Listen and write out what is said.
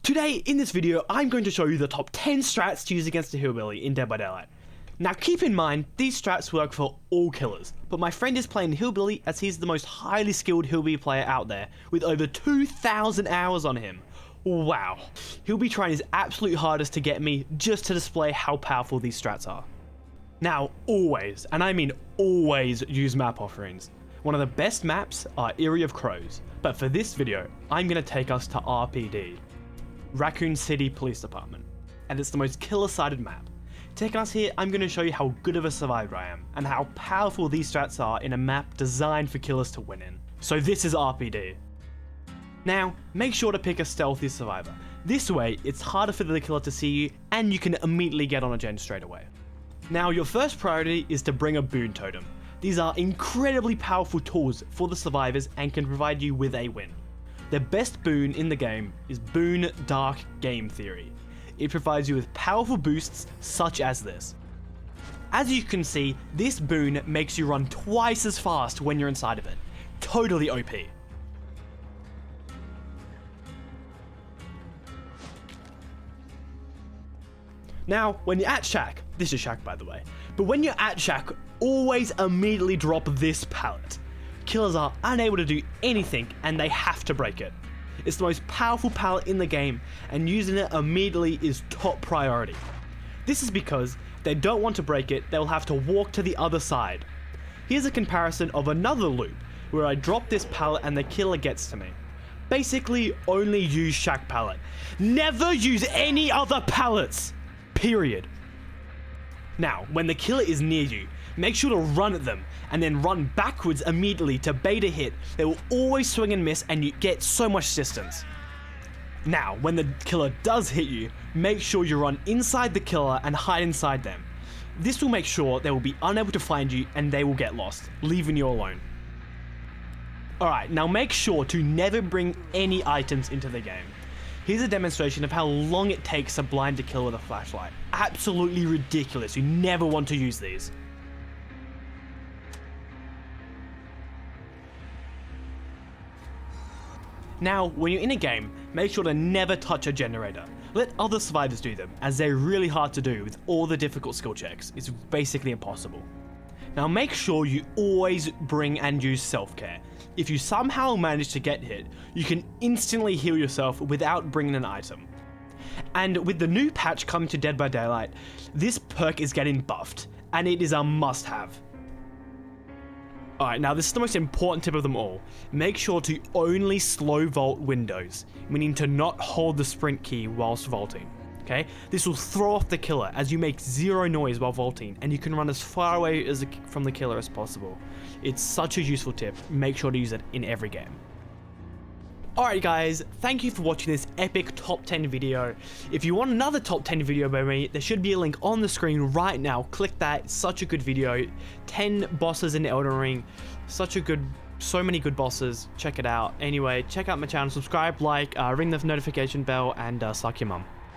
Today, in this video, I'm going to show you the top 10 strats to use against a hillbilly in Dead by Daylight. Now keep in mind, these strats work for all killers, but my friend is playing hillbilly as he's the most highly skilled hillbilly player out there, with over 2,000 hours on him. Wow. He'll be trying his absolute hardest to get me just to display how powerful these strats are. Now, always, and I mean always, use map offerings. One of the best maps are Eyrie of Crows, but for this video, I'm going to take us to RPD, Raccoon City Police Department, and it's the most killer-sided map. Taking us here, I'm going to show you how good of a survivor I am, and how powerful these strats are in a map designed for killers to win in. So this is RPD. Now, make sure to pick a stealthy survivor. This way, it's harder for the killer to see you, and you can immediately get on a gen straight away. Now, your first priority is to bring a Boon Totem. These are incredibly powerful tools for the survivors and can provide you with a win. The best boon in the game is Boon Dark Game Theory. It provides you with powerful boosts such as this. As you can see, this boon makes you run twice as fast when you're inside of it. Totally OP. Now, when you're at Shack, this is Shack by the way, but when you're at Shack, always immediately drop this pallet. Killers are unable to do anything and they have to break it. It's the most powerful pallet in the game, and using it immediately is top priority. This is because they don't want to break it, they'll have to walk to the other side. Here's a comparison of another loop, where I drop this pallet and the killer gets to me. Basically, only use Shack pallet. Never use any other pallets! Period. Now, when the killer is near you, make sure to run at them, and then run backwards immediately to bait a hit. They will always swing and miss, and you get so much distance. Now, when the killer does hit you, make sure you run inside the killer and hide inside them. This will make sure they will be unable to find you and they will get lost, leaving you alone. Alright, now make sure to never bring any items into the game. Here's a demonstration of how long it takes to blind a killer with a flashlight. Absolutely ridiculous, you never want to use these. Now, when you're in a game, make sure to never touch a generator. Let other survivors do them, as they're really hard to do with all the difficult skill checks. It's basically impossible. Now make sure you always bring and use self-care. If you somehow manage to get hit, you can instantly heal yourself without bringing an item. And with the new patch coming to Dead by Daylight, this perk is getting buffed, and it is a must-have. Alright, now this is the most important tip of them all. Make sure to only slow vault windows, meaning to not hold the sprint key whilst vaulting. Okay? This will throw off the killer as you make zero noise while vaulting, and you can run as far away from the killer as possible. It's such a useful tip. Make sure to use it in every game. Alright guys, thank you for watching this epic top 10 video. If you want another top 10 video by me, there should be a link on the screen right now. Click that, it's such a good video. 10 bosses in Elden Ring, so many good bosses, check it out. Anyway, check out my channel, subscribe, like, ring the notification bell, and suck your mum.